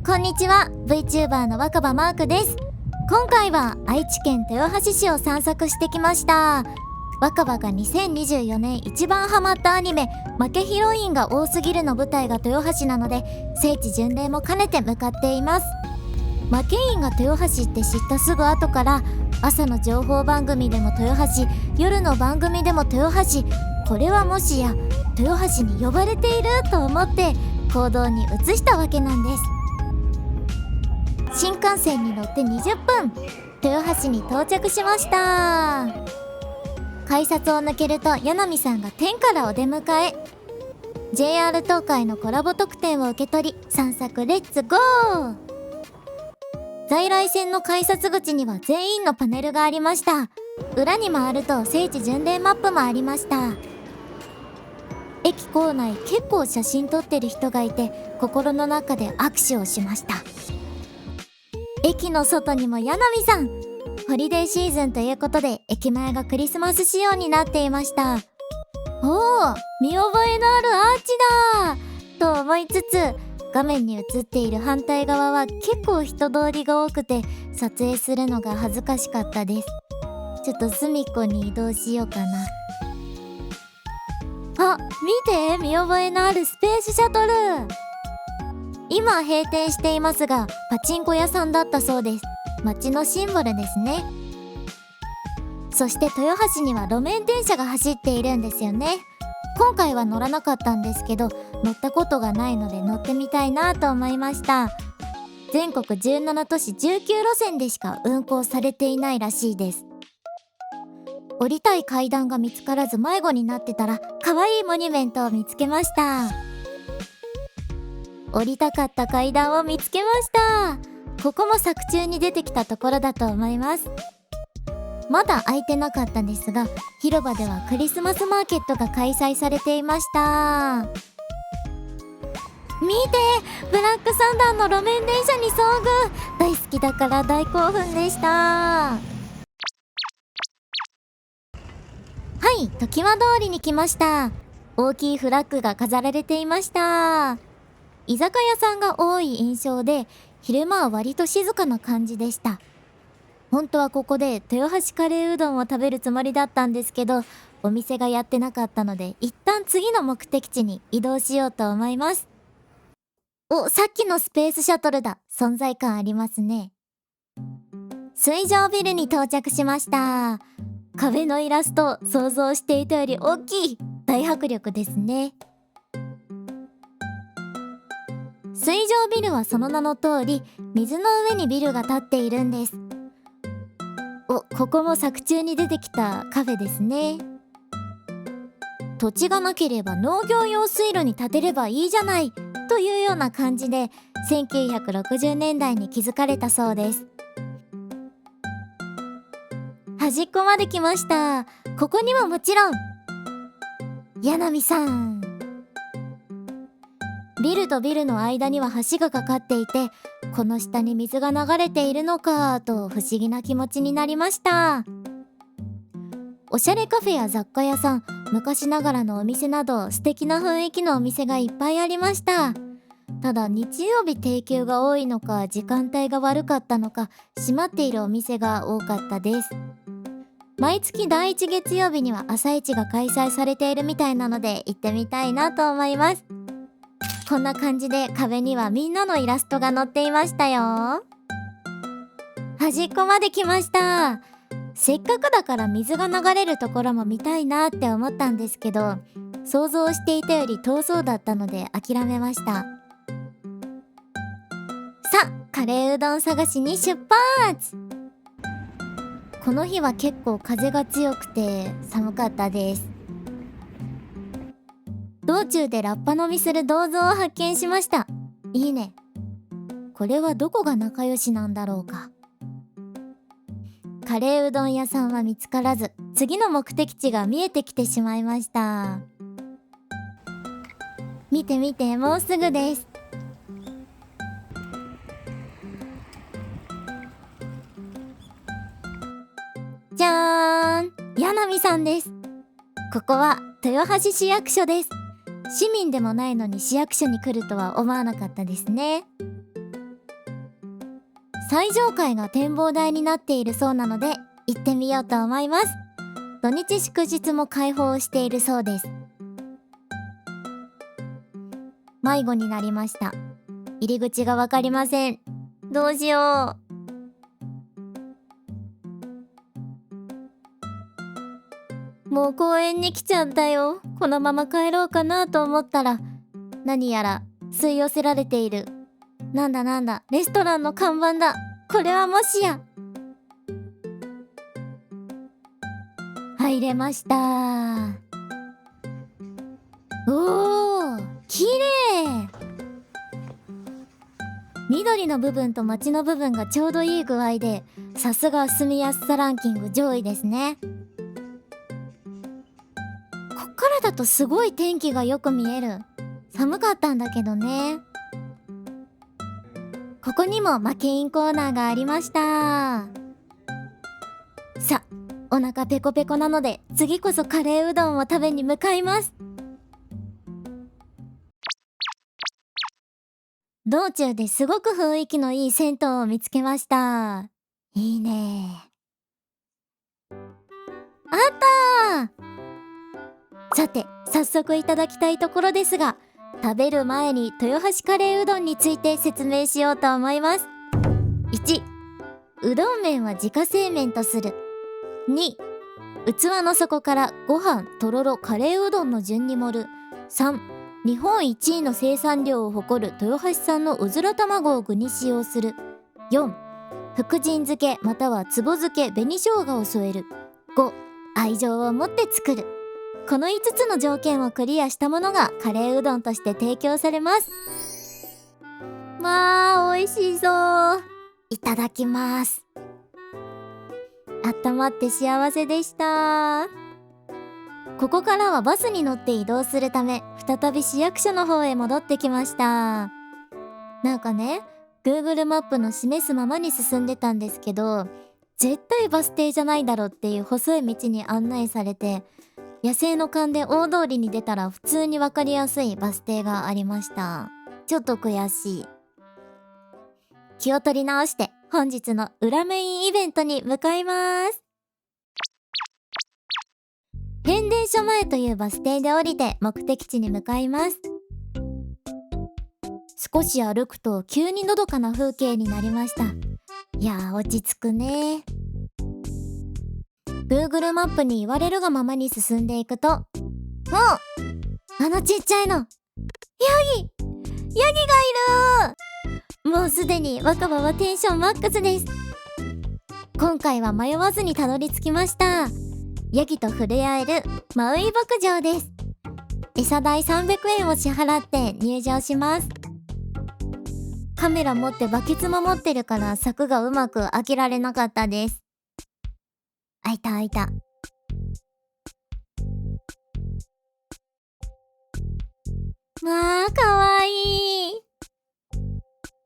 こんにちは、 VTuber の若葉マークです。今回は愛知県豊橋市を散策してきました。若葉が2024年一番ハマったアニメ「負けヒロインが多すぎる」の舞台が豊橋なので、聖地巡礼も兼ねて向かっています。負けインが豊橋って知ったすぐ後から、朝の情報番組でも豊橋、夜の番組でも豊橋、これはもしや豊橋に呼ばれていると思って行動に移したわけなんです。新幹線に乗って20分、豊橋に到着しました。改札を抜けると柳さんが天からお出迎え。 JR 東海のコラボ特典を受け取り、散策レッツゴー。在来線の改札口には全員のパネルがありました。裏に回ると聖地巡礼マップもありました。駅構内結構写真撮ってる人がいて、心の中で握手をしました。駅の外にも柳さん。ホリデーシーズンということで駅前がクリスマス仕様になっていました。おお、見覚えのあるアーチだと思いつつ、画面に映っている反対側は結構人通りが多くて、撮影するのが恥ずかしかったです。ちょっと隅っこに移動しようかな。あ、見て、見覚えのあるスペースシャトル。今閉店していますが、パチンコ屋さんだったそうです。街のシンボルですね。そして豊橋には路面電車が走っているんですよね。今回は乗らなかったんですけど、乗ったことがないので乗ってみたいなと思いました。全国17都市19路線でしか運行されていないらしいです。降りたい階段が見つからず迷子になってたら、可愛いモニュメントを見つけました。降りたかった階段を見つけました。ここも作中に出てきたところだと思います。まだ開いてなかったんですが、広場ではクリスマスマーケットが開催されていました。見て、ブラックサンダーの路面電車に遭遇。大好きだから大興奮でした。はい、常盤通りに来ました。大きいフラッグが飾られていました。居酒屋さんが多い印象で、昼間は割と静かな感じでした。本当はここで豊橋カレーうどんを食べるつもりだったんですけど、お店がやってなかったので一旦次の目的地に移動しようと思います。お、さっきのスペースシャトルだ。存在感ありますね。水上ビルに到着しました。壁のイラスト、想像していたより大きい。大迫力ですね。水上ビルはその名の通り、水の上にビルが建っているんです。お、ここも作中に出てきたカフェですね。土地がなければ農業用水路に建てればいいじゃないというような感じで、1960年代に築かれたそうです。端っこまで来ました。ここにももちろん柳さん。ビルとビルの間には橋がかかっていて、この下に水が流れているのかと不思議な気持ちになりました。おしゃれカフェや雑貨屋さん、昔ながらのお店など素敵な雰囲気のお店がいっぱいありました。ただ日曜日定休が多いのか、時間帯が悪かったのか、閉まっているお店が多かったです。毎月第1月曜日には朝市が開催されているみたいなので行ってみたいなと思います。こんな感じで壁にはみんなのイラストが載っていましたよ。端っこまで来ました。せっかくだから水が流れるところも見たいなって思ったんですけど、想像していたより遠そうだったので諦めました。さあ、カレーうどん探しに出発。この日は結構風が強くて寒かったです。道中でラッパ飲みする銅像を発見しました。いいね。これはどこが仲良しなんだろうか。カレーうどん屋さんは見つからず、次の目的地が見えてきてしまいました。見て見て、もうすぐです。じゃーん、柳さんです。ここは豊橋市役所です。市民でもないのに市役所に来るとは思わなかったですね。最上階が展望台になっているそうなので行ってみようと思います。土日祝日も開放しているそうです。迷子になりました。入り口がわかりません。どうしよう。もう公園に来ちゃったよ。このまま帰ろうかなと思ったら、何やら吸い寄せられている。なんだ、レストランの看板だ。これはもしや。入れました。おー、綺麗。緑の部分と街の部分がちょうどいい具合で、さすが住みやすさランキング上位ですね。こっからだとすごい天気がよく見える。寒かったんだけどね。ここにもマケインコーナーがありました。さ、お腹ペコペコなので次こそカレーうどんを食べに向かいます。道中ですごく雰囲気のいい銭湯を見つけました。いいね。あったー。さて、早速いただきたいところですが、食べる前に豊橋カレーうどんについて説明しようと思います。1、うどん麺は自家製麺とする。2、器の底からご飯、とろろ、カレーうどんの順に盛る。3、日本一位の生産量を誇る豊橋産のうずら卵を具に使用する。4、福神漬けまたはつぼ漬け、紅生姜を添える。5、愛情を持って作る。この5つの条件をクリアしたものがカレーうどんとして提供されます。まあ美味しそう。いただきます。あったまって幸せでした。ここからはバスに乗って移動するため再び市役所の方へ戻ってきました。なんかね、 Google マップの示すままに進んでたんですけど、絶対バス停じゃないだろっていう細い道に案内されて、野生の勘で大通りに出たら普通に分かりやすいバス停がありました。ちょっと悔しい。気を取り直して本日の裏メインイベントに向かいます。変電所前というバス停で降りて目的地に向かいます。少し歩くと急にのどかな風景になりました。いやー、落ち着くね。Google マップに言われるがままに進んでいくと、あのちっちゃいの、ヤギがいる。もうすでに若葉はテンションマックスです。今回は迷わずにたどり着きました。ヤギと触れ合えるマウイ牧場です。餌代300円を支払って入場します。カメラ持ってバケツも持ってるから柵がうまく開けられなかったです。開いた。まあかわいい。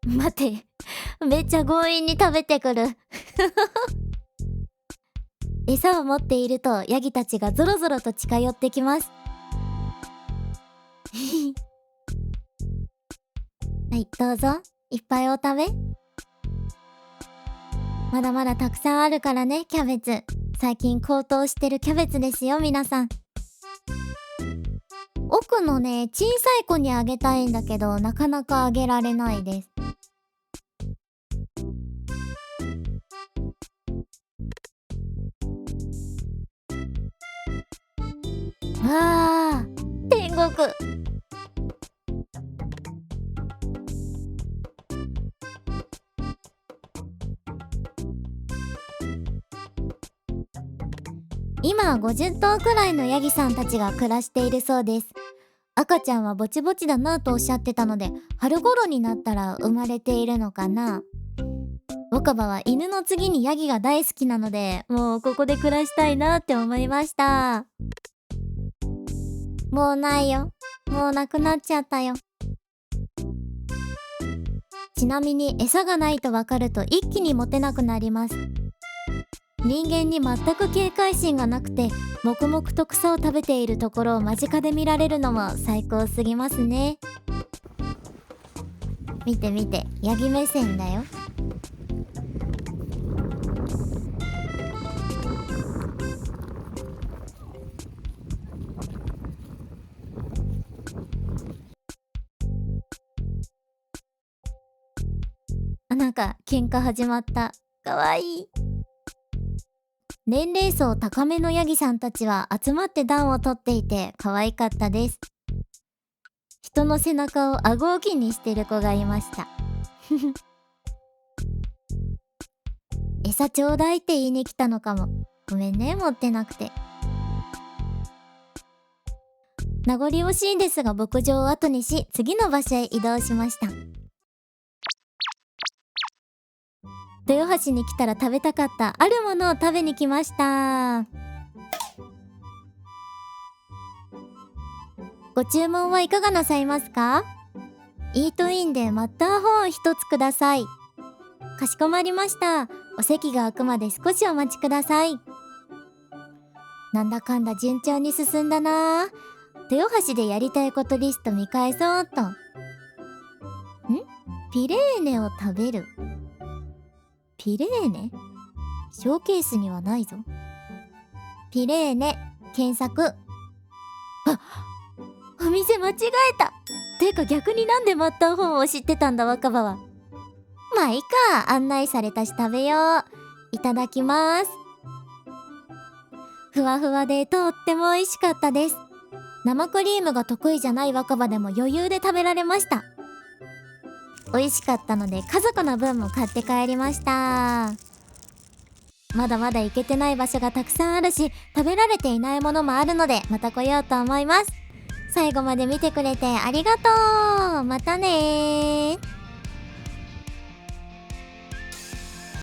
待って、めっちゃ強引に食べてくる。餌を持っているとヤギたちがゾロゾロと近寄ってきます。はい、どうぞ。いっぱいお食べ。まだまだたくさんあるからね、キャベツ。最近高騰してるキャベツですよ、皆さん。奥のね、小さい子にあげたいんだけど、なかなかあげられないです。わー、天国。今は50頭くらいのヤギさんたちが暮らしているそうです。赤ちゃんはぼちぼちだなとおっしゃってたので、春頃になったら生まれているのかな。若葉は犬の次にヤギが大好きなので、もうここで暮らしたいなって思いました。もうないよ。もうなくなっちゃったよ。ちなみに餌がないとわかると一気にモテなくなります。人間に全く警戒心がなくて黙々と草を食べているところを間近で見られるのも最高すぎますね。見て見て、ヤギ目線だよ。なんか喧嘩始まった。かわいい。年齢層高めのヤギさんたちは集まって暖を取っていて可愛かったです。人の背中を顎置きにしてる子がいました。餌ちょうだいって言いに来たのかも。ごめんね、持ってなくて。名残惜しいですが牧場を後にし、次の場所へ移動しました。豊橋に来たら食べたかったあるものを食べに来ました。ご注文はいかがなさいますか？イートインでマッターホーン一つください。かしこまりました。お席が開くまで少しお待ちください。なんだかんだ順調に進んだな。豊橋でやりたいことリスト見返そうと。ピレーネを食べる。ピレーネ？ショーケースにはないぞ。ピレーネ検索。お店間違えた。てか逆になんでマッターホーンを知ってたんだ若葉は。まあいいか、案内されたし食べよう。いただきます。ふわふわでとっても美味しかったです。生クリームが得意じゃない若葉でも余裕で食べられました。美味しかったので家族の分も買って帰りました。まだまだ行けてない場所がたくさんあるし、食べられていないものもあるのでまた来ようと思います。最後まで見てくれてありがとう。またねー。